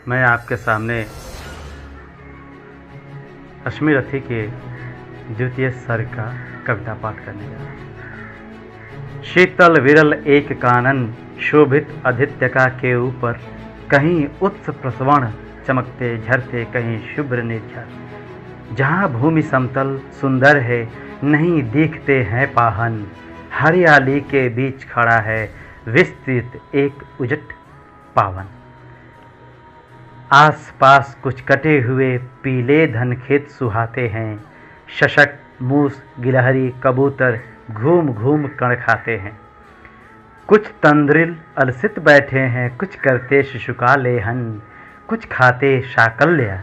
मैं आपके सामने अश्मी रथी के द्वितीय सर्ग का कविता पाठ करने जा रहा हूँ। शीतल विरल एक कानन शोभित आदित्य का के ऊपर, कहीं उत्स प्रसवण चमकते झरते कहीं शुभ्र निर्झर। जहाँ भूमि समतल सुंदर है नहीं दिखते हैं पाहन, हरियाली के बीच खड़ा है विस्तृत एक उजट पावन। आस पास कुछ कटे हुए पीले धन खेत सुहाते हैं, शशक मूस गिलहरी कबूतर घूम घूम कण खाते हैं। कुछ तंद्रिल अलसित बैठे हैं, कुछ करते शिशुका लेहन, कुछ खाते शाकल्य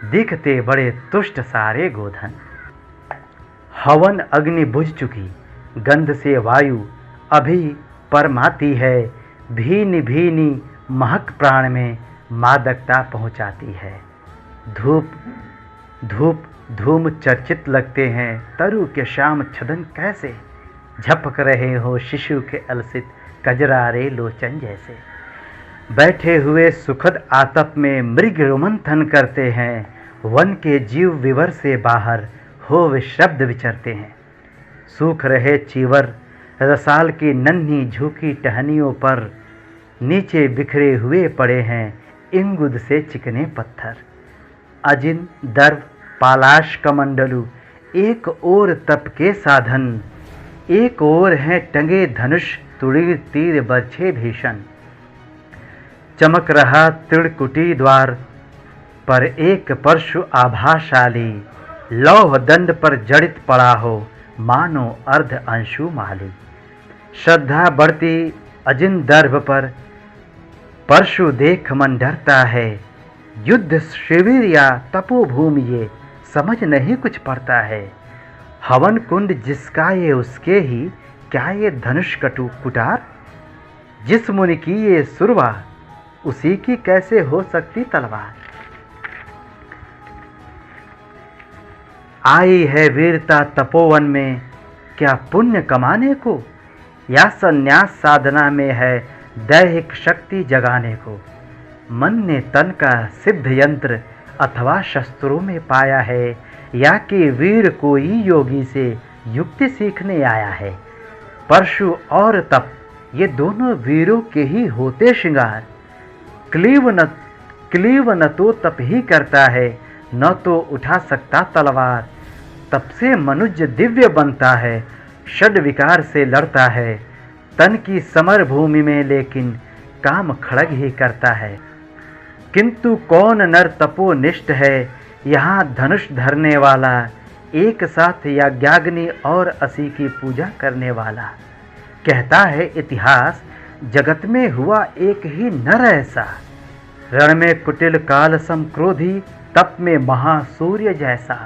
दिखते बड़े तुष्ट सारे गोधन। हवन अग्नि बुझ चुकी गंध से वायु अभी परमाती है, भीनी भीनी महक प्राण में मादकता पहुंचाती है। धूप धूप धूम चर्चित लगते हैं, तरु के श्याम छदन कैसे झपक रहे हो शिशु के अलसित कजरारे लोचन जैसे। बैठे हुए सुखद आतप में मृग रोमंथन करते हैं, वन के जीव विवर से बाहर हो वे शब्द विचरते हैं। सूख रहे चीवर रसाल की नन्ही झुकी टहनियों पर, नीचे बिखरे हुए पड़े हैं इंगुद से चिकने पत्थर। अजिन दर्व पालाश कमंडलू एक ओर तप के साधन, एक ओर हैं टंगे धनुष तुड़ीर तीर बरछे भीषण। चमक रहा त्रिकुटी द्वार पर एक परशु आभाशाली, लौह दंड पर जड़ित पड़ा हो मानो अर्ध अंशु माली। श्रद्धा बढ़ती अजिन दर्भ पर परशु देख मन डरता है, युद्ध शिविर या तपोभूमि ये समझ नहीं कुछ पड़ता है। हवन कुंड जिसका ये उसके ही, क्या ये धनुष कटु कुटार। जिस मुनि की ये सुरवा उसी की कैसे हो सकती तलवार। आई है वीरता तपोवन में क्या पुण्य कमाने को, या संन्यास साधना में है दैहिक शक्ति जगाने को। मन ने तन का सिद्ध यंत्र अथवा शस्त्रों में पाया है, या कि वीर कोई योगी से युक्ति सीखने आया है। परशु और तप ये दोनों वीरों के ही होते श्रृंगार। क्लीव न तो तप ही करता है, न तो उठा सकता तलवार। तप से मनुष्य दिव्य बनता है, षड विकार से लड़ता है। तन की समर भूमि में लेकिन काम खड़ग ही करता है। किंतु कौन नर तपोनिष्ठ है यहाँ धनुष धरने वाला, एक साथ यज्ञाग्नि और असी की पूजा करने वाला। कहता है इतिहास जगत में हुआ एक ही नर ऐसा, रण में कुटिल काल सम क्रोधी, तप में महासूर्य जैसा।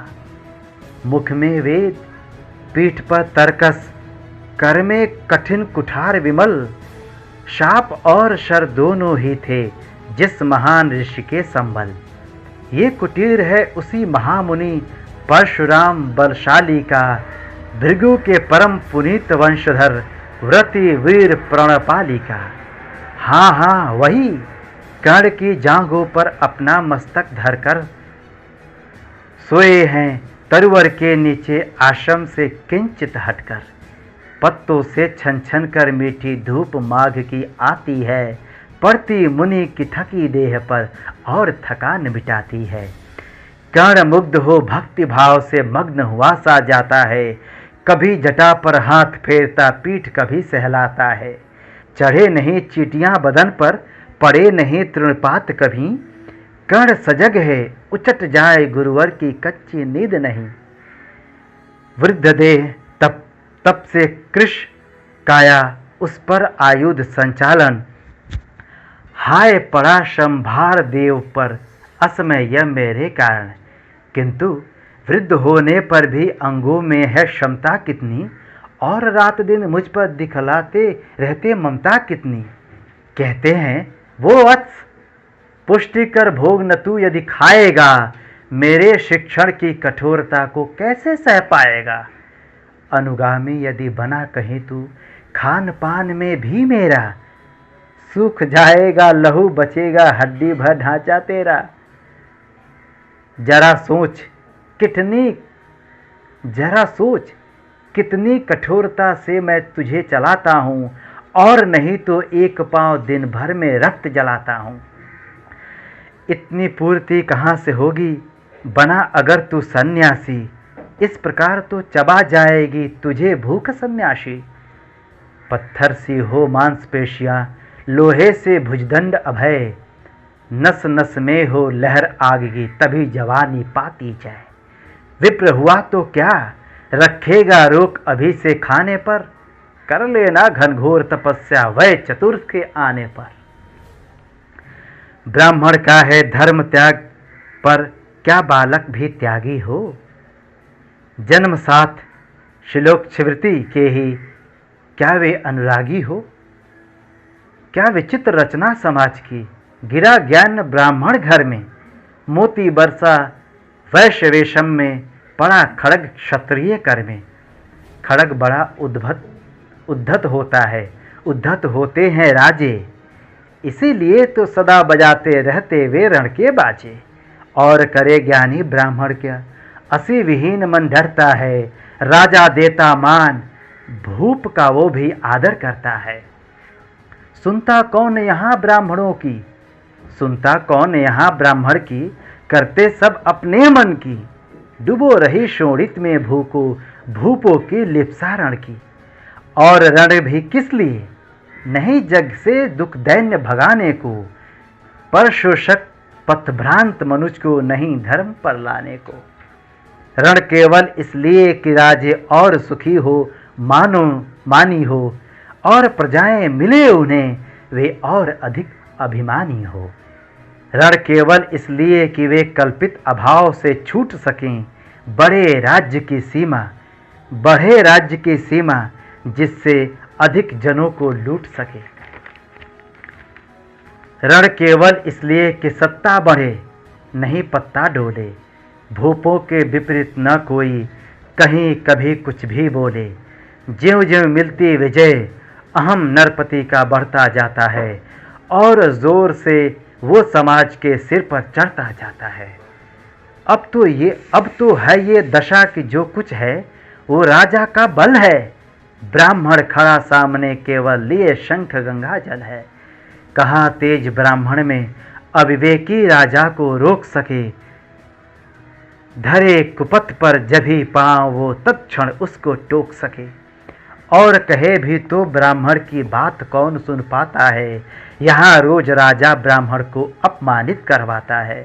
मुख में वेद पीठ पर तर्कस, कर में कठिन कुठार विमल। शाप और शर दोनों ही थे जिस महान ऋषि के संबल। ये कुटीर है उसी महामुनि परशुराम बलशाली का, भृगु के परम पुनीत वंशधर व्रति वीर प्रणपाली का। हाँ हाँ वही कर्ण की जांघों पर अपना मस्तक धरकर सोए हैं, तरुवर के नीचे आश्रम से किंचित हटकर। पत्तों से छन छन कर मीठी धूप माघ की आती है, पड़ती मुनि की थकी देह पर और थकान मिटाती है। कर्ण मुग्ध हो भक्ति भाव से मग्न हुआ सा जाता है, कभी जटा पर हाथ फेरता पीठ कभी सहलाता है। चढ़े नहीं चीटियां बदन पर, पड़े नहीं तृणपात कभी। कर्ण सजग है उचट जाए गुरुवर की कच्ची नींद नहीं। वृद्ध देह तप से कृश काया, उस पर आयुध संचालन। हाय पड़ा शंभार देव पर असमय यह मेरे कारण। किंतु वृद्ध होने पर भी अंगों में है क्षमता कितनी, और रात दिन मुझ पर दिखलाते रहते ममता कितनी। कहते हैं वो वत्स पुष्टिकर भोग न तू यदि खाएगा, मेरे शिक्षण की कठोरता को कैसे सह पाएगा। अनुगामी यदि बना कहीं तू, खान पान में भी मेरा सूख जाएगा लहू, बचेगा हड्डी भर ढांचा तेरा। जरा सोच कितनी जरा सोच कितनी कठोरता से मैं तुझे चलाता हूँ, और नहीं तो एक पाँव दिन भर में रक्त जलाता हूँ। इतनी पूर्ति कहाँ से होगी बना अगर तू सन्यासी, इस प्रकार तो चबा जाएगी तुझे भूख सन्यासी। पत्थर सी हो मांसपेशियाँ, लोहे से भुजदंड अभय, नस नस में हो लहर आग की, तभी जवानी पाती जाए। विप्र हुआ तो क्या रखेगा रोक अभी से खाने पर, कर लेना घनघोर तपस्या वह चतुर्थ के आने पर। ब्राह्मण का है धर्म त्याग, पर क्या बालक भी त्यागी हो। जन्म साथ श्लोक स्मृति के ही क्या वे अनुरागी हो। क्या विचित्र रचना समाज की, गिरा ज्ञान ब्राह्मण घर में, मोती बरसा वैश्य रेशम में, पड़ा खड़ग क्षत्रिय कर में। खड़ग बड़ा उद्धत होता है, उद्धत होते हैं राजे, इसीलिए तो सदा बजाते रहते वे रण के बाजे। और करे ज्ञानी ब्राह्मण क्या, असी विहीन मन डरता है, राजा देता मान, भूप का वो भी आदर करता है। सुनता कौन यहाँ ब्राह्मणों की, सुनता कौन यहाँ ब्राह्मण की, करते सब अपने मन की। डुबो रही शोणित में भूपों की लिप्सा रण की। और रण भी किस लिए, नहीं जग से दुख दैन्य भगाने को, पर शोषक पथभ्रांत मनुष्य को नहीं धर्म पर लाने को। रण केवल इसलिए कि राजे और सुखी हो, मानी हो, और प्रजाएं मिले उन्हें वे और अधिक अभिमानी हो। रण केवल इसलिए कि वे कल्पित अभाव से छूट सकें, बढ़े राज्य की सीमा, जिससे अधिक जनों को लूट सके। रण केवल इसलिए कि सत्ता बढ़े, नहीं पत्ता डोले, भूपों के विपरीत न कोई कहीं कभी कुछ भी बोले। ज्यों ज्यों मिलती विजय, अहम नरपति का बढ़ता जाता है, और जोर से वो समाज के सिर पर चढ़ता जाता है। अब तो है ये दशा कि जो कुछ है वो राजा का बल है। ब्राह्मण खड़ा सामने केवल लिए शंख गंगा जल है। कहाँ तेज ब्राह्मण में अविवेकी राजा को रोक सके, धरे कुपथ पर जभी पांव वो तत्क्षण उसको टोक सके। और कहे भी तो ब्राह्मण की बात कौन सुन पाता है, यहाँ रोज राजा ब्राह्मण को अपमानित करवाता है।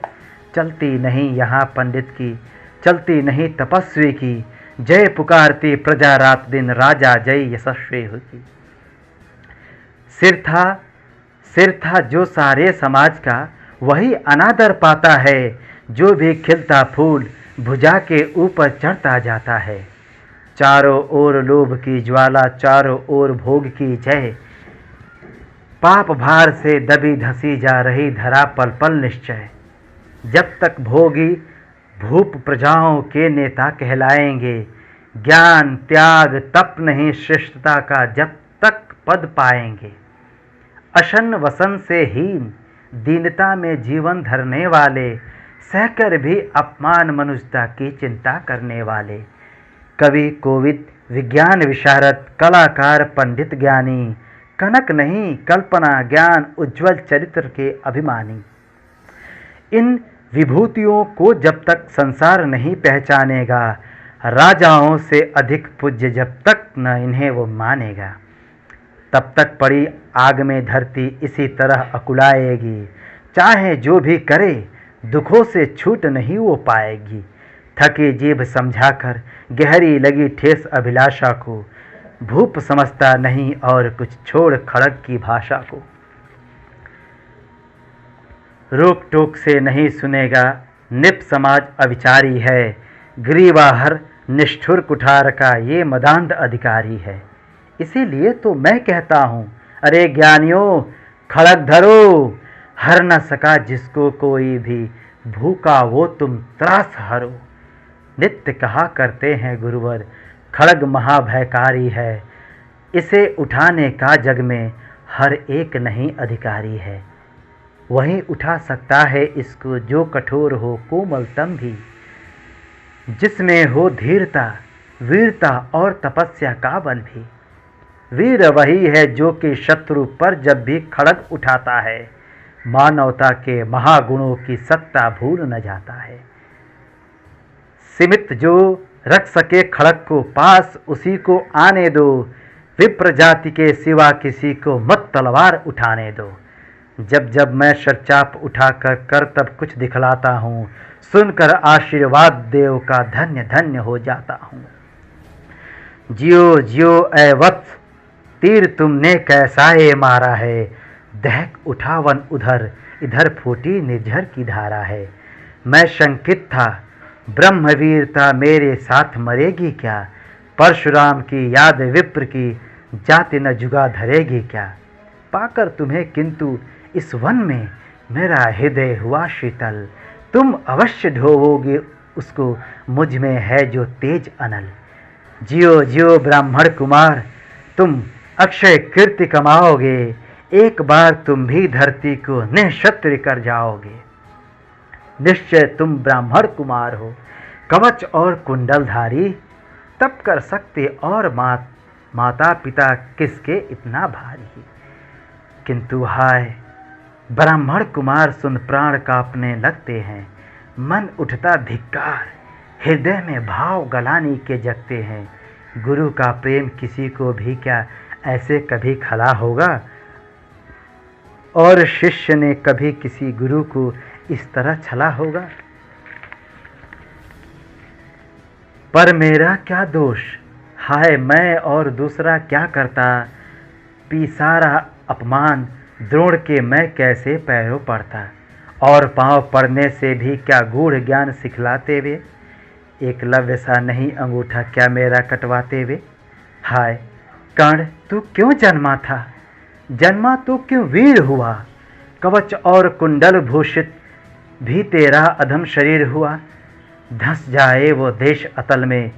चलती नहीं यहाँ पंडित की, चलती नहीं तपस्वी की, जय पुकारती प्रजा रात दिन, राजा जय यशस्वी होती। सिर था जो सारे समाज का, वही अनादर पाता है। जो भी खिलता फूल भुजा के ऊपर चढ़ता जाता है। चारों ओर लोभ की ज्वाला, चारों ओर भोग की जय, पाप भार से दबी धसी जा रही धरा पल पल निश्चय। जब तक भोगी भूप प्रजाओं के नेता कहलाएंगे, ज्ञान त्याग तप नहीं श्रेष्ठता का जब तक पद पाएंगे। अशन वसन से हीन दीनता में जीवन धरने वाले, सहकर भी अपमान मनुष्यता की चिंता करने वाले। कवि कोविद विज्ञान विशारद, कलाकार पंडित ज्ञानी, कनक नहीं कल्पना ज्ञान उज्ज्वल चरित्र के अभिमानी। इन विभूतियों को जब तक संसार नहीं पहचानेगा, राजाओं से अधिक पूज्य जब तक न इन्हें वो मानेगा, तब तक पड़ी आग में धरती इसी तरह अकुलाएगी। चाहे जो भी करे दुखों से छूट नहीं वो पाएगी। थकी जीभ समझाकर गहरी लगी ठेस अभिलाषा को, भूप समझता नहीं और कुछ छोड़ खड़ग की भाषा को। रोक टोक से नहीं सुनेगा, निप समाज अविचारी है, ग्रीवाहर निष्ठुर कुठार का ये मदांध अधिकारी है। इसीलिए तो मैं कहता हूँ, अरे ज्ञानियों खड़ग धरो, हर न सका जिसको कोई भी, भूखा वो तुम त्रास हरो। नित्य कहा करते हैं गुरुवर, खड़ग महाभयकारी है, इसे उठाने का जग में हर एक नहीं अधिकारी है। वही उठा सकता है इसको जो कठोर हो कोमलतम भी, जिसमें हो धीरता वीरता और तपस्या का बल भी। वीर वही है जो कि शत्रु पर जब भी खड़ग उठाता है, मानवता के महागुणों की सत्ता भूल न जाता है। सीमित जो रख सके खड़ग को पास उसी को आने दो, विप्र जाति के सिवा किसी को मत तलवार उठाने दो। जब जब मैं शरचाप उठाकर कर तब कुछ दिखलाता हूँ, सुनकर आशीर्वाद देव का धन्य धन्य हो जाता हूँ। जियो जियो ऐ वत्स, तीर तुमने कैसा ये मारा है, दहक उठा वन उधर, इधर फूटी निर्झर की धारा है। मैं शंकित था ब्रह्मवीरता मेरे साथ मरेगी क्या, परशुराम की याद विप्र की जाति न जुगा धरेगी क्या। पाकर तुम्हें किंतु इस वन में मेरा हृदय हुआ शीतल, तुम अवश्य ढोवोगे उसको, मुझ में है जो तेज अनल। जियो जियो ब्राह्मण कुमार, तुम अक्षय कीर्ति कमाओगे, एक बार तुम भी धरती को निःशत्र कर जाओगे। निश्चय तुम ब्राह्मण कुमार हो, कवच और कुंडलधारी, तब कर सकते और माता पिता किसके इतना भारी। किंतु हाय ब्राह्मण कुमार सुन प्राण कांपने लगते हैं, मन उठता धिक्कार, हृदय में भाव गलानी के जगते हैं। गुरु का प्रेम किसी को भी क्या ऐसे कभी खला होगा, और शिष्य ने कभी किसी गुरु को इस तरह छला होगा। पर मेरा क्या दोष, हाय मैं और दूसरा क्या करता, पीसारा अपमान द्रोण के मैं कैसे पैरों पड़ता, और पांव पड़ने से भी क्या गूढ़ ज्ञान सिखलाते वे, एकलव्य सा नहीं अंगूठा क्या मेरा कटवाते वे। हाय कर्ण तू क्यों जन्मा था, जन्मा तो क्यों वीर हुआ, कवच और कुंडल भूषित भी तेरा अधम शरीर हुआ। धंस जाए वो देश अतल में,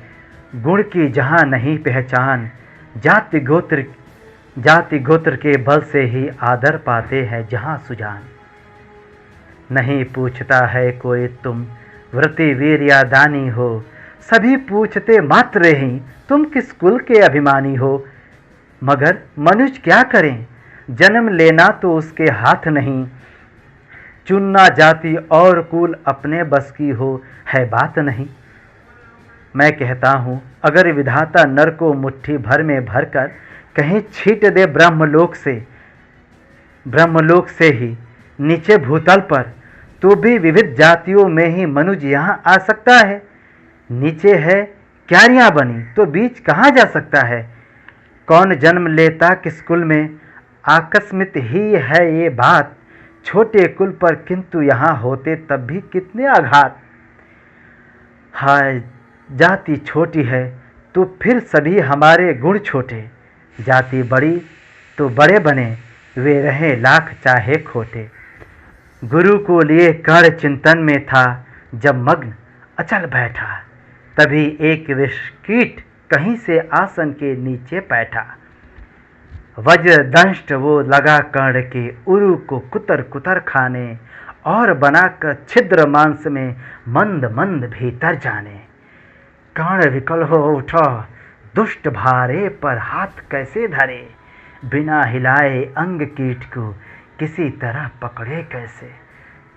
गुण की जहाँ नहीं पहचान, जाति गोत्र के बल से ही आदर पाते हैं जहाँ सुजान। नहीं पूछता है कोई तुम व्रति वीर या दानी हो, सभी पूछते मात्र ही तुम किस कुल के अभिमानी हो। मगर मनुष्य क्या करें, जन्म लेना तो उसके हाथ नहीं, चुनना जाति और कुल अपने बस की हो है बात नहीं। मैं कहता हूँ अगर विधाता नर को मुट्ठी भर में भरकर कहीं छीट दे ब्रह्मलोक से ही नीचे भूतल पर, तो भी विविध जातियों में ही मनुष्य यहाँ आ सकता है। नीचे है क्यारियाँ बनी तो बीच कहाँ जा सकता है, कौन जन्म लेता किस कुल में, आकस्मिक ही है ये बात, छोटे कुल पर किंतु यहाँ होते तब भी कितने आघात। हाय जाति छोटी है तो फिर सभी हमारे गुण छोटे, जाति बड़ी तो बड़े बने वे रहे लाख चाहे खोटे। गुरु को लिए कर्ण चिंतन में था जब मग्न अचल बैठा, तभी एक विष कीट कहीं से आसन के नीचे बैठा। वज्र दंष्ट वो लगा कर्ण के उरु को कुतर कुतर खाने, और बनाकर छिद्र मांस में मंद मंद भीतर जाने। कर्ण विकल हो उठा दुष्ट भारे पर हाथ कैसे धरे, बिना हिलाए अंग कीट को किसी तरह पकड़े कैसे।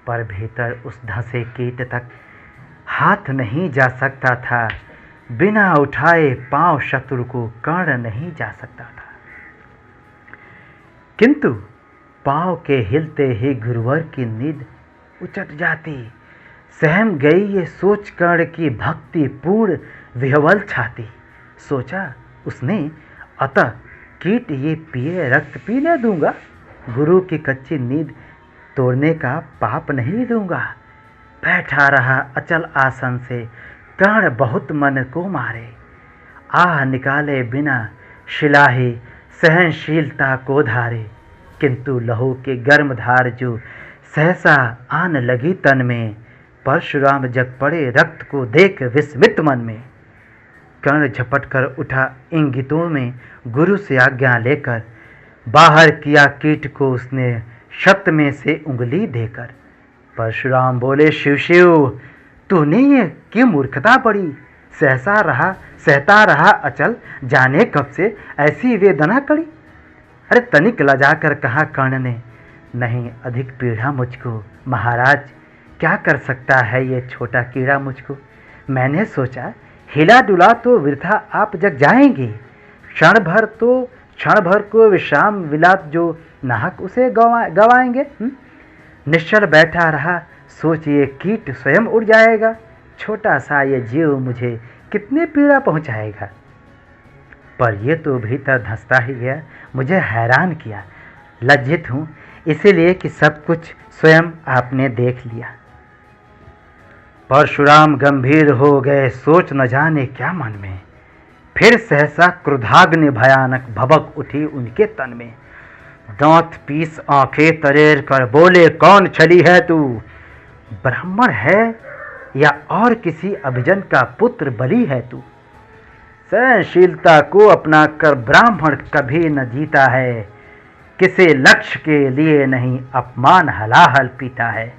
पर भीतर उस धंसे कीट तक हाथ नहीं जा सकता था, बिना उठाए पांव शत्रु को कर्ण नहीं जा सकता था। किंतु पांव के हिलते ही गुरुवर की नींद उचट जाती, सहम गई ये सोच कर्ण की भक्ति पूर्ण विह्वल छाती। सोचा उसने अतः कीट ये पिए रक्त पीने दूंगा, गुरु की कच्ची नींद तोड़ने का पाप नहीं दूंगा। बैठा रहा अचल आसन से कर्ण बहुत मन को मारे, आह निकाले बिना शिलाही सहनशीलता को धारे। किंतु लहू के गर्म धार जो सहसा आन लगी तन में, परशुराम जग पड़े रक्त को देख विस्मित मन में। कर्ण झपट कर उठा इंगितों में गुरु से आज्ञा लेकर, बाहर किया कीट को उसने शत में से उंगली देकर। परशुराम बोले, शिव शिव, तूने ये क्यों मूर्खता पड़ी? सहता रहा अचल, जाने कब से ऐसी वेदना कड़ी। अरे तनिक लजाकर कहा कर्ण ने, नहीं अधिक पीड़ा मुझको। महाराज, क्या कर सकता है ये छोटा कीड़ा मुझको? मैंने सोचा हिला डुला तो वृथा आप जग जाएंगे, क्षण भर को विश्राम विलाप जो नाहक उसे गवाएंगे। निश्चल बैठा रहा, सोचिए कीट स्वयं उड़ जाएगा। छोटा सा ये जीव मुझे कितने पीड़ा पहुंचाएगा। पर ये तो भीतर धंसता ही गया, मुझे हैरान किया। लज्जित हूँ इसीलिए कि सब कुछ स्वयं आपने देख लिया। परशुराम गंभीर हो गए, सोच न जाने क्या मन में। फिर सहसा क्रोधाग्नि भयानक भभक उठी उनके तन में। दांत पीस आंखें तरेर कर बोले, कौन छली है तू? ब्राह्मण है या और किसी अभिजन का पुत्र बलि है तू? सहनशीलता को अपना कर ब्राह्मण कभी न जीता है, किसी लक्ष्य के लिए नहीं अपमान हलाहल पीता है।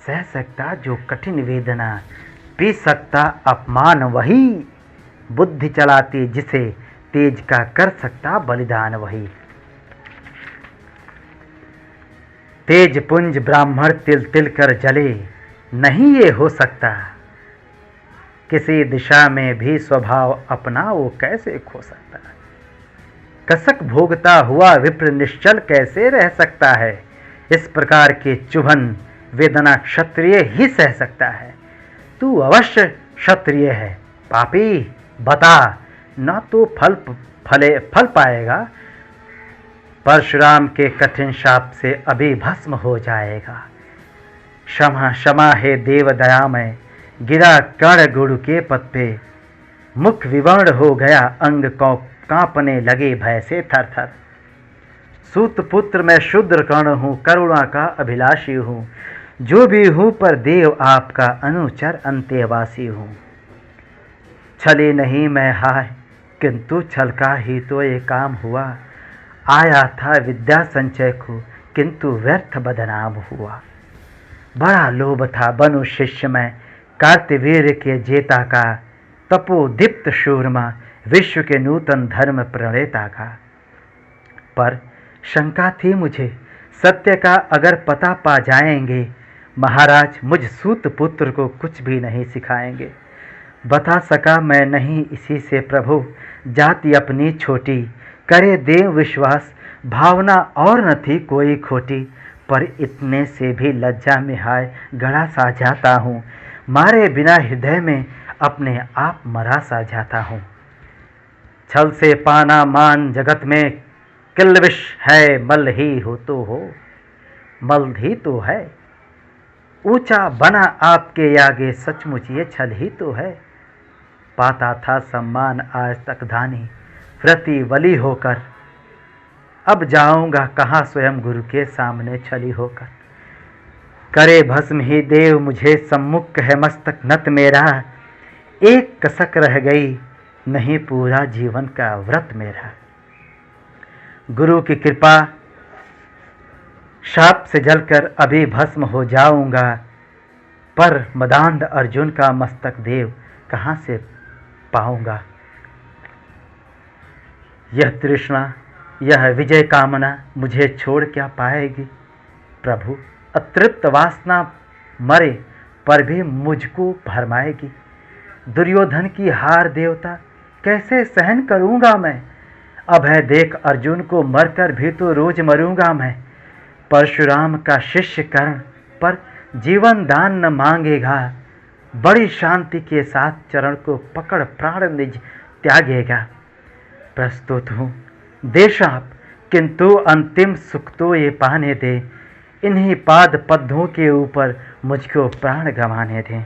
सह सकता जो कठिन वेदना, पी सकता अपमान वही, बुद्धि चलाती जिसे तेज का कर सकता बलिदान वही। तेज पुंज ब्राह्मण तिल तिल कर जले, नहीं ये हो सकता। किसी दिशा में भी स्वभाव अपना वो कैसे खो सकता? कसक भोगता हुआ विप्र निश्चल कैसे रह सकता है? इस प्रकार के चुभन वेदना क्षत्रिय ही सह सकता है। तू अवश्य क्षत्रिय है पापी, बता, न तो फल पाएगा, परशुराम के कठिन शाप से अभी भस्म हो जाएगा। क्षमा क्षमा हे देव दयामय, गिरा कर्ण गुरु के पद पे, मुख विवर्ण हो गया, अंग कांपने लगे भय से थर थर। सूत पुत्र मैं शूद्र कर्ण हूँ, करुणा का अभिलाषी हूँ, जो भी हूँ पर देव आपका अनुचर अंत्यवासी हूँ। छले नहीं मैं हाय, किंतु छल का ही तो ये काम हुआ। आया था विद्या संचय को, किंतु व्यर्थ बदनाम हुआ। बड़ा लोभ था बनु शिष्य में, कार्तवीर्य के जेता का, तपोदीप्त शूरमा, विश्व के नूतन धर्म प्रणेता का। पर शंका थी मुझे, सत्य का अगर पता पा जाएंगे, महाराज मुझ सूत पुत्र को कुछ भी नहीं सिखाएंगे। बता सका मैं नहीं इसी से प्रभु, जाति अपनी छोटी, करे देव विश्वास, भावना और न थी कोई खोटी। पर इतने से भी लज्जा में हाय गड़ा सा जाता हूँ, मारे बिना हृदय में अपने आप मरा सा जाता हूँ। छल से पाना मान जगत में किल्विष है, मल ही हो तो हो, मल ही तो है। ऊंचा बना आपके आगे, सचमुच ये छल ही तो है। पाता था सम्मान आज तक धानी, व्रती बलि होकर, अब जाऊंगा कहाँ स्वयं गुरु के सामने छली होकर। करे भस्म ही देव मुझे सम्मुख है मस्तक नत मेरा, एक कसक रह गई नहीं पूरा जीवन का व्रत मेरा। गुरु की कृपा शाप से जलकर अभी भस्म हो जाऊंगा, पर मदांध अर्जुन का मस्तक देव कहाँ से पाऊंगा। यह तृष्णा, यह विजय कामना मुझे छोड़ क्या पाएगी प्रभु। अतृप्त वासना मरे पर भी मुझको भरमाएगी। दुर्योधन की हार देवता कैसे सहन करूंगा मैं। अब है देख अर्जुन को, मरकर भी तो रोज मरूंगा मैं। परशुराम का शिष्य कर्ण पर जीवन दान न मांगेगा, बड़ी शांति के साथ चरण को पकड़ प्राण निज त्यागेगा। प्रस्तुत हूँ देशाप, किंतु अंतिम सुख तो ये पाने दे, इन्हीं पाद पद्मों के ऊपर मुझको प्राण गंवाने दें।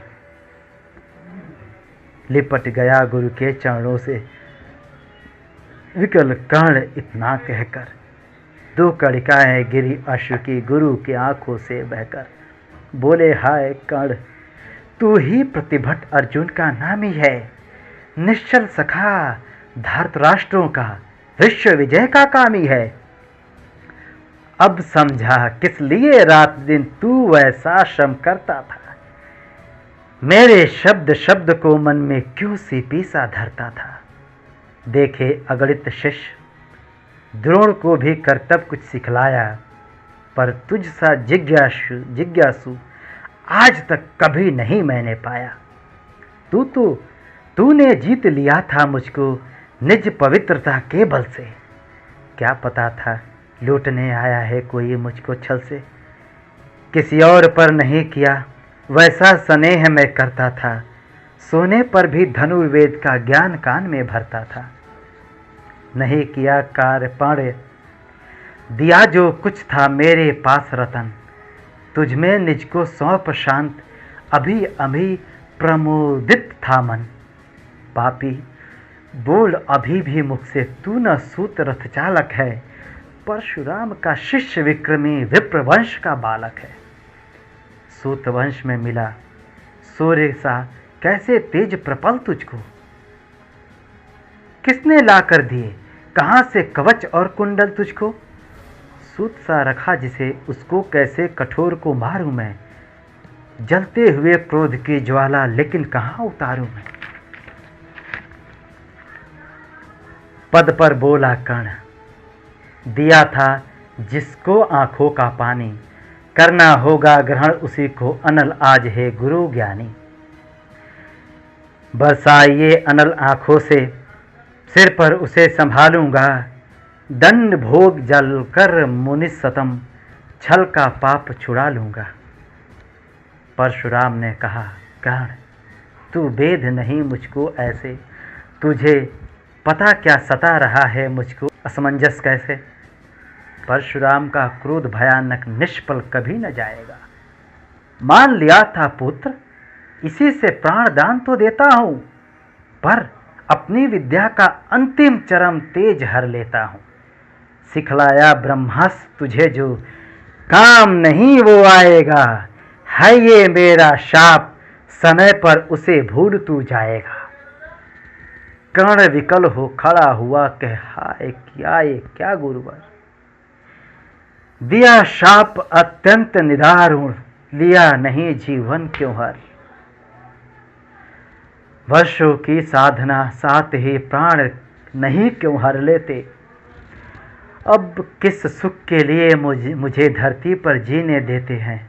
लिपट गया गुरु के चरणों से विकल कर्ण इतना कहकर, दो कड़िकाएं गिरी अश्रु की गुरु की आंखों से बहकर। बोले हाय कर्ण, तू ही प्रतिभट अर्जुन का नामी है, निश्चल सखा धृतराष्ट्रों का, विश्व विजय का कामी है। अब समझा किस लिए रात दिन तू वैसा श्रम करता था। मेरे शब्द शब्द को मन में क्यों सीपी सा धरता था। देखे अगणित शिष्य द्रोण को भी कर्तव्य कुछ सिखलाया, पर तुझ सा जिज्ञासु आज तक कभी नहीं मैंने पाया। तूने जीत लिया था मुझको निज पवित्रता के बल से। क्या पता था लूटने आया है कोई मुझको छल से। किसी और पर नहीं किया वैसा स्नेह मैं करता था। सोने पर भी धनुर्वेद का ज्ञान कान में भरता था। नहीं किया कार्य दिया जो कुछ था मेरे पास रतन। तुझ में निज को सौंप शांत अभी अभी प्रमोदित था मन। पापी बोल अभी भी मुख से तू न सूत रथ चालक है। परशुराम का शिष्य विक्रमी विप्रवंश का बालक है। सूत वंश में मिला सूर्य सा कैसे तेज प्रपल तुझको। किसने लाकर दिए कहां से कवच और कुंडल तुझको। सूत सा रखा जिसे उसको कैसे कठोर को मारूं मैं। जलते हुए क्रोध की ज्वाला लेकिन कहां उतारूं मैं। पद पर बोला कर्ण दिया था जिसको आंखों का पानी। करना होगा ग्रहण उसी को अनल आज है गुरु ज्ञानी। बरसाइए अनल आंखों से सिर पर उसे संभालूंगा। दंड भोग जल कर मुनि सतम छल का पाप छुड़ा लूंगा। परशुराम ने कहा कर्ण तू वेद नहीं मुझको ऐसे। तुझे पता क्या सता रहा है मुझको असमंजस कैसे। परशुराम का क्रोध भयानक निष्फल कभी न जाएगा। मान लिया था पुत्र इसी से प्राण दान तो देता हूं, पर अपनी विद्या का अंतिम चरम तेज हर लेता हूं। सिखलाया ब्रह्मास्त्र तुझे जो काम नहीं वो आएगा। है ये मेरा शाप समय पर उसे भूल तू जाएगा। कर्ण विकल हो खड़ा हुआ कह हाय क्या गुरुवर। दिया शाप अत्यंत निदारुण लिया नहीं जीवन क्यों हर। वर्षों की साधना साथ ही प्राण नहीं क्यों हर लेते। अब किस सुख के लिए मुझे धरती पर जीने देते हैं।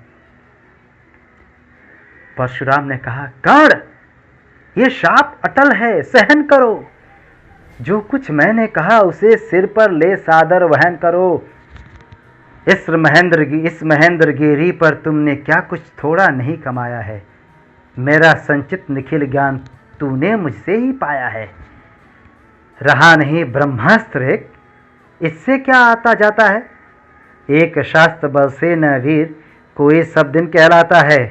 परशुराम ने कहा कर्ण ये शाप अटल है सहन करो। जो कुछ मैंने कहा उसे सिर पर ले सादर वहन करो। इस महेंद्रगिरी पर तुमने क्या कुछ थोड़ा नहीं कमाया है। मेरा संचित निखिल ज्ञान तूने मुझसे ही पाया है। रहा नहीं ब्रह्मास्त्र एक इससे क्या आता जाता है। एक शास्त्र बल से न वीर कोई सब दिन कहलाता है।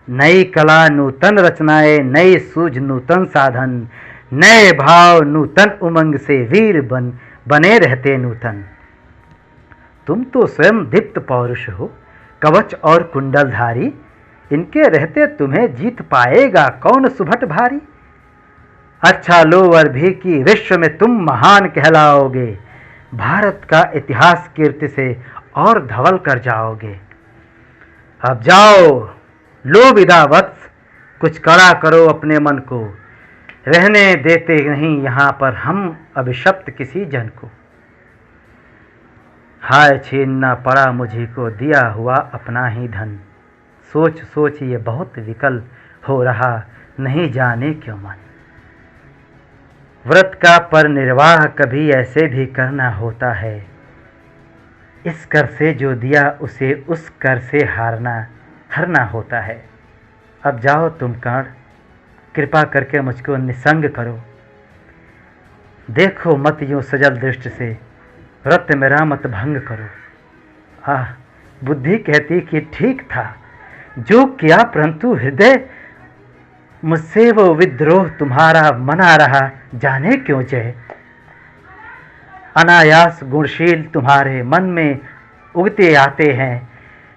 नई कला नूतन रचनाएं नई सूझ नूतन साधन। नए भाव नूतन उमंग से वीर बने रहते नूतन। तुम तो स्वयं दीप्त पौरुष हो कवच और कुंडलधारी। इनके रहते तुम्हें जीत पाएगा कौन सुभट भारी। अच्छा लो वर भी कि विश्व में तुम महान कहलाओगे। भारत का इतिहास कीर्ति से और धवल कर जाओगे। अब जाओ लो विदा वत्स कुछ कड़ा करो अपने मन को। रहने देते नहीं यहाँ पर हम अभिशप्त किसी जन को। हाय छीनना पड़ा मुझे को दिया हुआ अपना ही धन। सोच सोच ये बहुत विकल हो रहा नहीं जाने क्यों मन। व्रत का पर निर्वाह कभी ऐसे भी करना होता है। इस कर से जो दिया उसे उस कर से हरना होता है। अब जाओ तुम कर्ण कृपा करके मुझको निसंग करो। देखो मत यूं सजल दृष्टि से व्रत मेरा मत भंग करो। बुद्धि कहती कि ठीक था जो किया परंतु हृदय मुझसे वो विद्रोह तुम्हारा मना रहा जाने क्यों जय। अनायास गुणशील तुम्हारे मन में उगते आते हैं।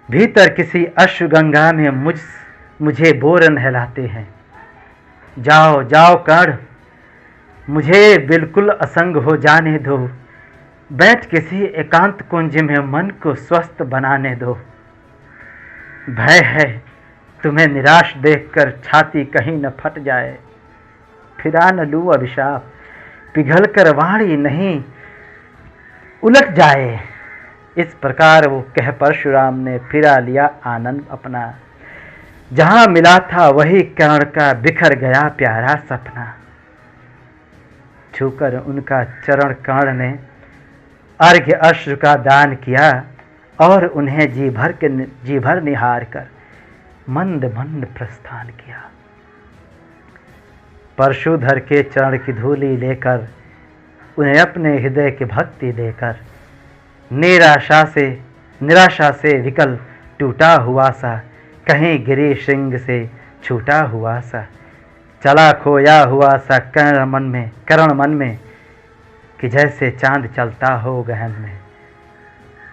भीतर किसी अश्वगंगा में मुझे बोर नहलाते हैं। जाओ जाओ कर्ण मुझे बिल्कुल असंग हो जाने दो। बैठ किसी एकांत कुंज में मन को स्वस्थ बनाने दो। भय है तुम्हें निराश देखकर छाती कहीं न फट जाए, फिरा न लूं अभिशाप पिघल कर वाणी नहीं उलट जाए। इस प्रकार वो कह परशुराम ने फिरा लिया आनंद अपना, जहां मिला था वही कर्ण का बिखर गया प्यारा सपना। छूकर उनका चरण कर्ण ने अर्घ्य अश्रु का दान किया, और उन्हें जी भर निहार कर मंद मंद प्रस्थान किया। परशुधर के चरण की धूली लेकर, उन्हें अपने हृदय की भक्ति देकर, निराशा से विकल टूटा हुआ सा, कहीं गिरी श्रृंग से छूटा हुआ सा, चला खोया हुआ सा कर्ण मन में, कि जैसे चांद चलता हो गहन में,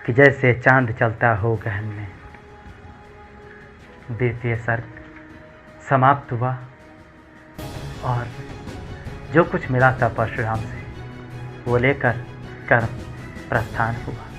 कि जैसे चांद चलता हो गहन में। द्वितीय सर्ग समाप्त हुआ, और जो कुछ मिला था परशुराम से वो लेकर कर्म प्रस्थान हुआ।